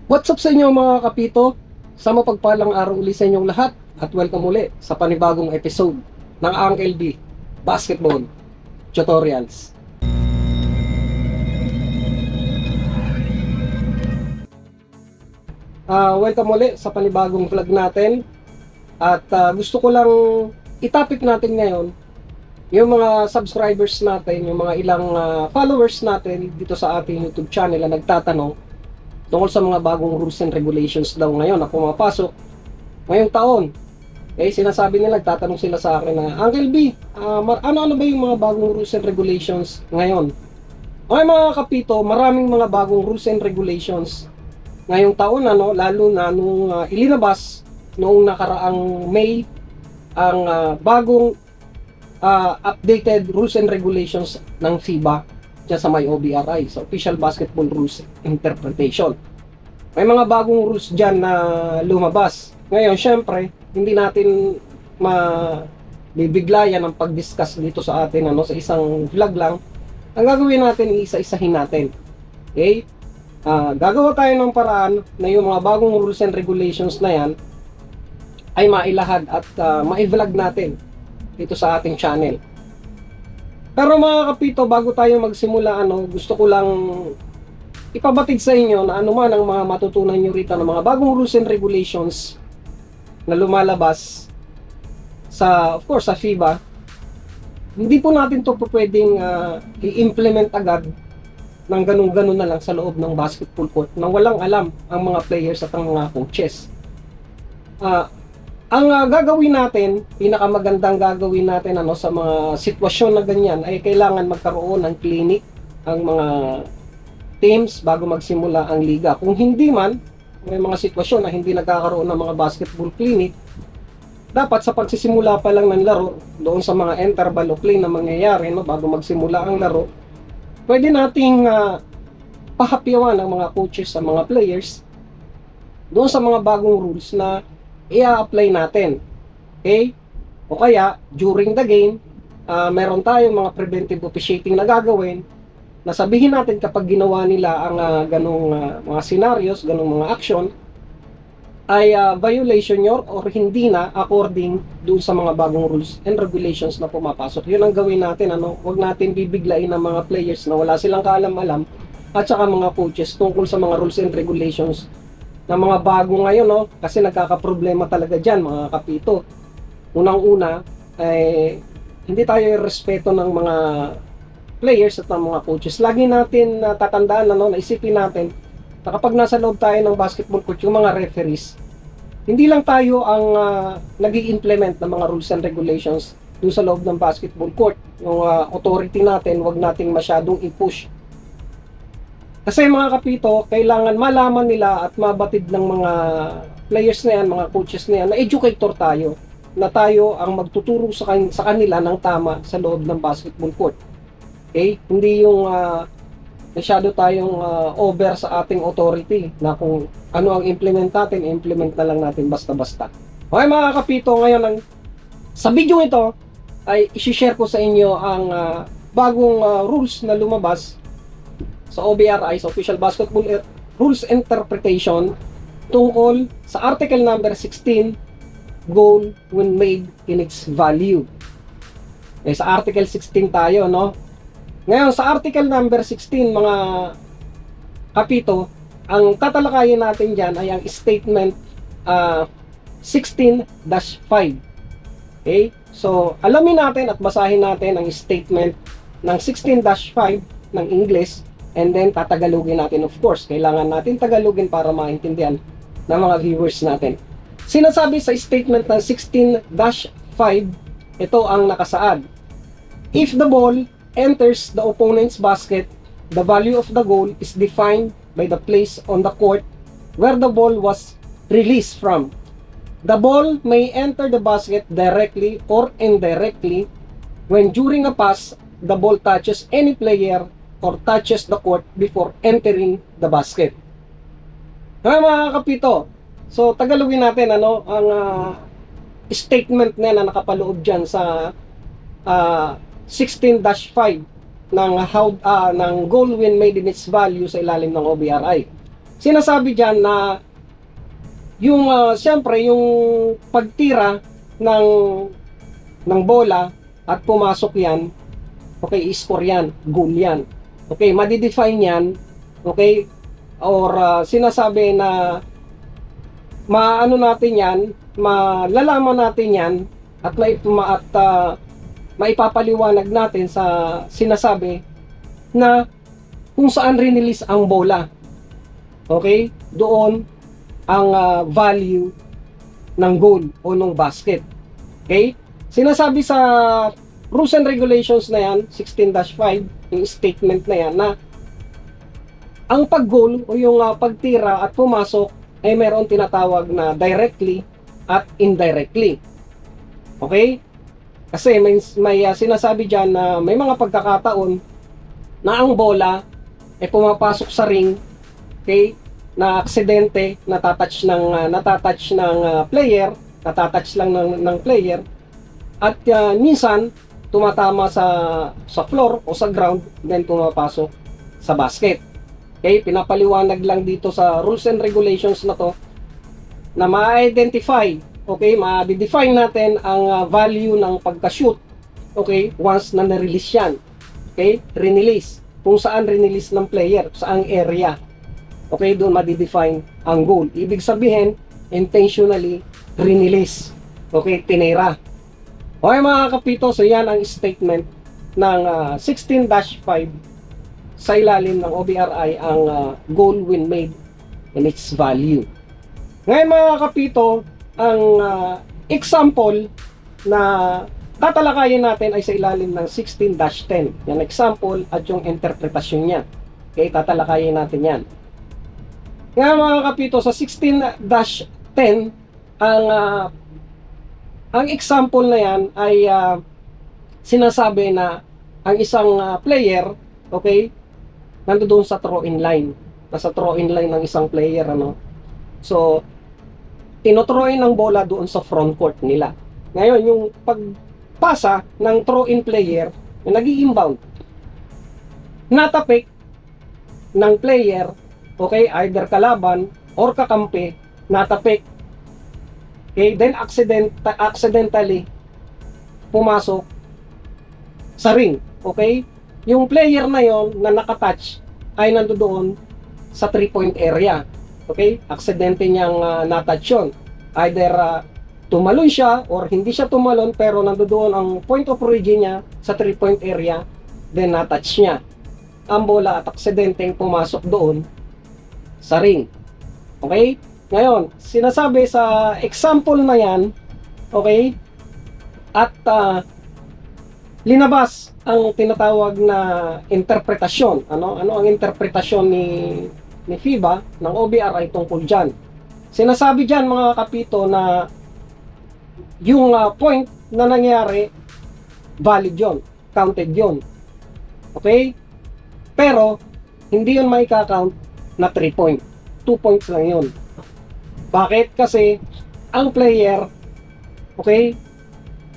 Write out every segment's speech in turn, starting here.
What's up sa inyo mga kapito? Sa mapagpalang araw uli sa inyong lahat at welcome uli sa panibagong episode ng Uncle B Basketball Tutorials. Welcome uli sa panibagong vlog natin at gusto ko lang i-topic natin ngayon yung mga subscribers natin, yung mga ilang followers natin dito sa ating YouTube channel na nagtatanong tungkol sa mga bagong rules and regulations daw ngayon na pumapasok ngayong taon. Sinasabi nila, nagtatanong sila sa akin na, Uncle B, ano-ano ba yung mga bagong rules and regulations ngayon? Okay mga kapito, maraming mga bagong rules and regulations ngayong taon, lalo na nung ilinabas noong nakaraang May ang bagong updated rules and regulations ng FIBA dyan sa may OBRI, sa Official Basketball Rules Interpretation. May mga bagong rules dyan na lumabas. Ngayon, syempre, hindi natin mabibiglayan ang pag-discuss dito sa atin sa isang vlog lang. Ang gagawin natin, isa-isahin natin. Okay? Gagawa tayo ng paraan na yung mga bagong rules and regulations na yan ay mailahad at ma-vlog natin dito sa ating channel. Pero mga kapito, bago tayo magsimula, gusto ko lang ipabatid sa inyo na anuman ang mga matutunan nyo rito ng mga bagong rules and regulations na lumalabas sa, of course, sa FIBA. Hindi po natin to pwedeng i-implement agad ng ganun-ganun na lang sa loob ng basketball court na walang alam ang mga players at ang mga coaches. Ang gagawin natin, pinakamagandang gagawin natin sa mga sitwasyon na ganyan ay kailangan magkaroon ng clinic ang mga teams bago magsimula ang liga. Kung hindi man, may mga sitwasyon na hindi nagkakaroon ng mga basketball clinic, dapat sa pagsisimula pa lang ng laro, doon sa mga interval o play na mangyayari bago magsimula ang laro, pwede nating pahapyawan ng mga coaches sa mga players doon sa mga bagong rules na i-apply natin. Okay? O kaya, during the game, meron tayong mga preventive officiating na gagawin na sabihin natin kapag ginawa nila ang ganong mga scenarios, ganong mga action, ay violation nyo or hindi na according doon sa mga bagong rules and regulations na pumapasok. Yun ang gawin natin. Huwag natin bibiglain ng mga players na wala silang kaalam-alam at saka mga coaches tungkol sa mga rules and regulations na mga bago ngayon, kasi nagkakaproblema talaga dyan mga kapito. Unang-una, hindi tayo respeto ng mga players at ng mga coaches. Lagi natin tatandaan, naisipin natin na kapag nasa loob tayo ng basketball court, yung mga referees, hindi lang tayo ang nag-i-implement ng mga rules and regulations doon sa loob ng basketball court. Yung authority natin, wag nating masyadong i-push. Kasi mga kapito, kailangan malaman nila at mabatid ng mga players na yan, mga coaches na yan, na educator tayo, na tayo ang magtuturo sa kanila ng tama sa loob ng basketball court. Okay? Hindi yung masyado tayong over sa ating authority na kung ano ang implement natin, implement na lang natin basta-basta. Okay mga kapito, ngayon sa video ito ay isi-share ko sa inyo ang bagong rules na lumabas sa OBRI, sa Official Basketball Rules Interpretation, tungkol sa article number 16, goal when made in its value. Sa article 16 tayo, Ngayon, sa article number 16, mga kapito, ang tatalakayin natin dyan ay ang statement 16-5. Okay? So, alamin natin at basahin natin ang statement ng 16-5 ng English. And then, tatagalogin natin, of course. Kailangan natin tagalogin para maintindihan ng mga viewers natin. Sinasabi sa statement ng 16-5, ito ang nakasaad. If the ball enters the opponent's basket, the value of the goal is defined by the place on the court where the ball was released from. The ball may enter the basket directly or indirectly when during a pass, the ball touches any player or touches the court before entering the basket. Mga kapito, so tagalogin natin ang statement na nakapaloob dyan sa 16-5 ng goal when made in its value sa ilalim ng OBRI. sinasabi diyan na yung siyempre yung pagtira ng bola at pumasok yan, okay, score yan, goal yan. Okay, madidefine yan, okay, or sinasabi na maano natin yan, malalaman natin yan at maipapaliwanag natin sa sinasabi na kung saan rinilis ang bola. Okay? Doon ang value ng goal o ng basket. Okay? Sinasabi sa rules and regulations na yan, 16-5, yung statement na yan, na ang pag-goal o yung pagtira at pumasok ay meron tinatawag na directly at indirectly. Okay? Kasi may sinasabi dyan na may mga pagkakataon na ang bola ay pumapasok sa ring, okay, na aksidente, natatouch ng player, natatouch lang ng player, at minsan tumatama sa floor o sa ground, then pumapasok sa basket. Okay, pinapaliwanag lang dito sa rules and regulations na to na ma-identify, okay, ma-define natin ang value ng pagka-shoot, okay, once na na-release yan. Okay, release. Kung saan release ng player, saang area. Okay, doon ma-define ang goal. Ibig sabihin, intentionally release. Okay, tinira. Okay mga kapito, so yan ang statement ng 16-5 sa ilalim ng OBRI, ang goal when made and its value. Ngayon mga kapito, ang example na tatalakayin natin ay sa ilalim ng 16-10. Yan example at yung interpretasyon niya. Okay, tatalakayin natin yan. Ngayon mga kapito, sa 16-10, ang example na yan ay sinasabi na ang isang player, okay, nandoon sa throw-in line. Nasa throw-in line ng isang player, ano. So, tinothrow-in ang bola doon sa front court nila. Ngayon, yung pagpasa ng throw-in player, yung nag-i-inbound, natapik ng player, okay, either kalaban or kakampi, natapik. Okay, then accidentally pumasok sa ring. Okay? Yung player na yon na nakatouch ay nandoon sa 3-point area. Okay? Aksidente niyang natouch yun. Either tumalon siya or hindi siya tumalon, pero nandoon ang point of origin niya sa 3-point area, then natouch niya ang bola at aksidenteng pumasok doon sa ring. Okay? Ngayon, sinasabi sa example na yan, okay, at linabas ang tinatawag na interpretasyon. Ano ang interpretasyon ni FIBA ng OBRI tungkol dyan? Sinasabi dyan mga kapito na yung point na nangyari, valid yon, counted yon. Okay? Pero, hindi yun may count na 3 point. 2 points lang yun. Bakit? Kasi, ang player, okay,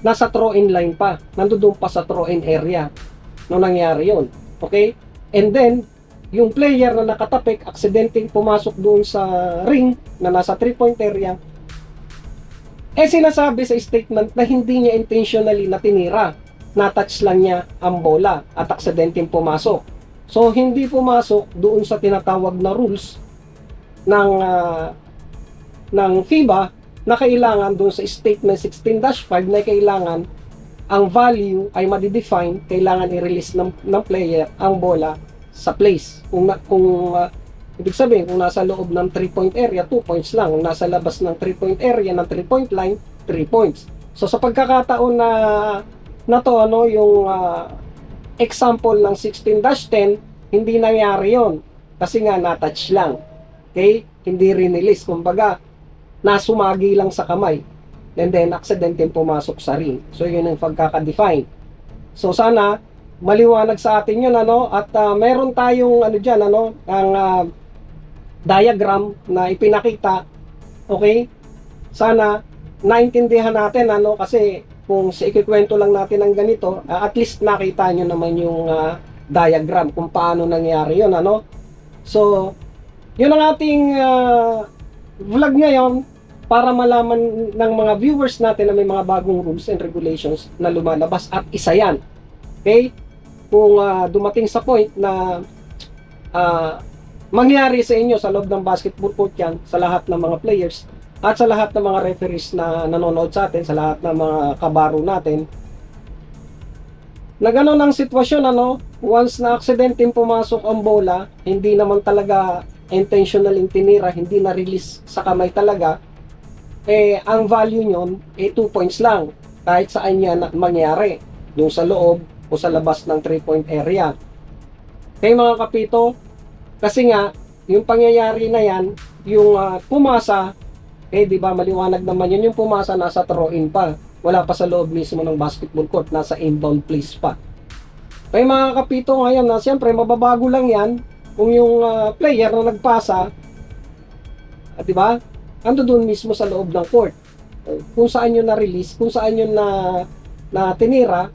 nasa throw-in line pa. Nandoon pa sa throw-in area nung nangyari yun. Okay? And then, yung player na nakatapik, aksidenteng pumasok doon sa ring na nasa 3-point area, sinasabi sa statement na hindi niya intentionally na tinira. Natouch lang niya ang bola at aksidenteng pumasok. So, hindi pumasok doon sa tinatawag na rules ng FIBA na kailangan doon sa statement 16-5 na kailangan ang value ay ma-define, kailangan i-release ng player ang bola sa place. Ibig sabihin, kung nasa loob ng 3-point area, 2 points lang. Kung nasa labas ng 3-point area, ng 3-point line, 3 points. So, sa pagkakataon na to, ano, yung example ng 16-10, hindi nangyari yon kasi nga natouch lang. Okay? Hindi rin-release. Kumbaga, nasumagi lang sa kamay. And then, aksidenteng pumasok sa ring. So, yun ang pagkaka-define. So, sana, maliwanag sa atin yun, ano? At meron tayong, ano dyan, ano? Ang diagram na ipinakita. Okay? Sana, naintindihan natin, ano? Kasi, kung sa ikikwento lang natin ng ganito, at least nakita nyo naman yung diagram kung paano nangyari yun, ano? So, Yun ang ating vlog ngayon para malaman ng mga viewers natin na may mga bagong rules and regulations na lumalabas at isa yan. Okay? Kung dumating sa point na mangyari sa inyo sa loob ng basketball court yan, sa lahat ng mga players at sa lahat ng mga referees na nanonood sa atin, sa lahat ng mga kabaro natin, na gano'n ang sitwasyon, once na aksidenteng pumasok ang bola, hindi naman talaga intentional yung tinira, hindi na-release sa kamay talaga, ang value nyon, 2 points lang, kahit saan yan mangyari, yung sa loob o sa labas ng 3-point area. Okay mga kapito, kasi nga, yung pangyayari na yan, yung pumasa, di ba maliwanag naman yun, yung pumasa nasa throw-in pa, wala pa sa loob mismo ng basketball court, nasa inbound place pa. Okay mga kapito, ngayon na siyempre mababago lang yan kung yung player na nagpasa, di ba, ando doon mismo sa loob ng court, kung saan yun na-release, kung saan yun na tinira,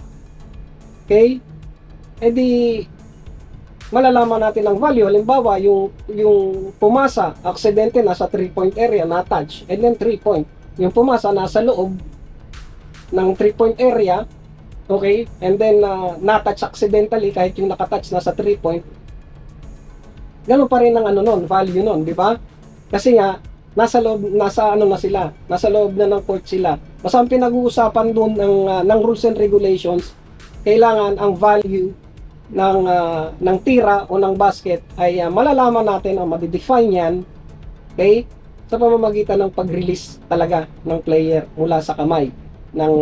okay, edi malalaman natin ang value. Halimbawa, yung pumasa, aksidente nasa 3-point area, na-touch, and then 3-point. Yung pumasa nasa loob ng 3-point area, okay, and then na-touch accidentally, kahit yung nakatouch nasa 3-point, ganun pa rin ang value nun, di ba? Kasi nga, nasa loob na ng court sila. Basta ang pinag-uusapan doon ng rules and regulations, kailangan ang value ng tira o ng basket ay malalaman natin o madidefine yan, okay, sa pamamagitan ng pag-release talaga ng player mula sa kamay ng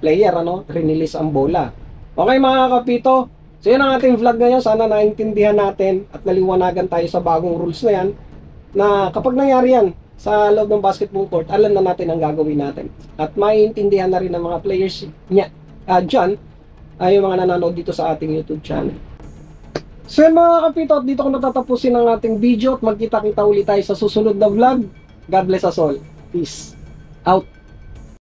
player, release ang bola. Okay mga kapito, so yun ang ating vlog ngayon. Sana naintindihan natin at naliwanagan tayo sa bagong rules na yan, na kapag nangyari yan sa loob ng basketball court, alam na natin ang gagawin natin at maiintindihan na rin ng mga players niya dyan, ay yung mga nanonood dito sa ating YouTube channel. So yun mga kapito, dito ko natatapusin ang ating video at magkita-kita ulit tayo sa susunod na vlog. God bless us all. Peace out.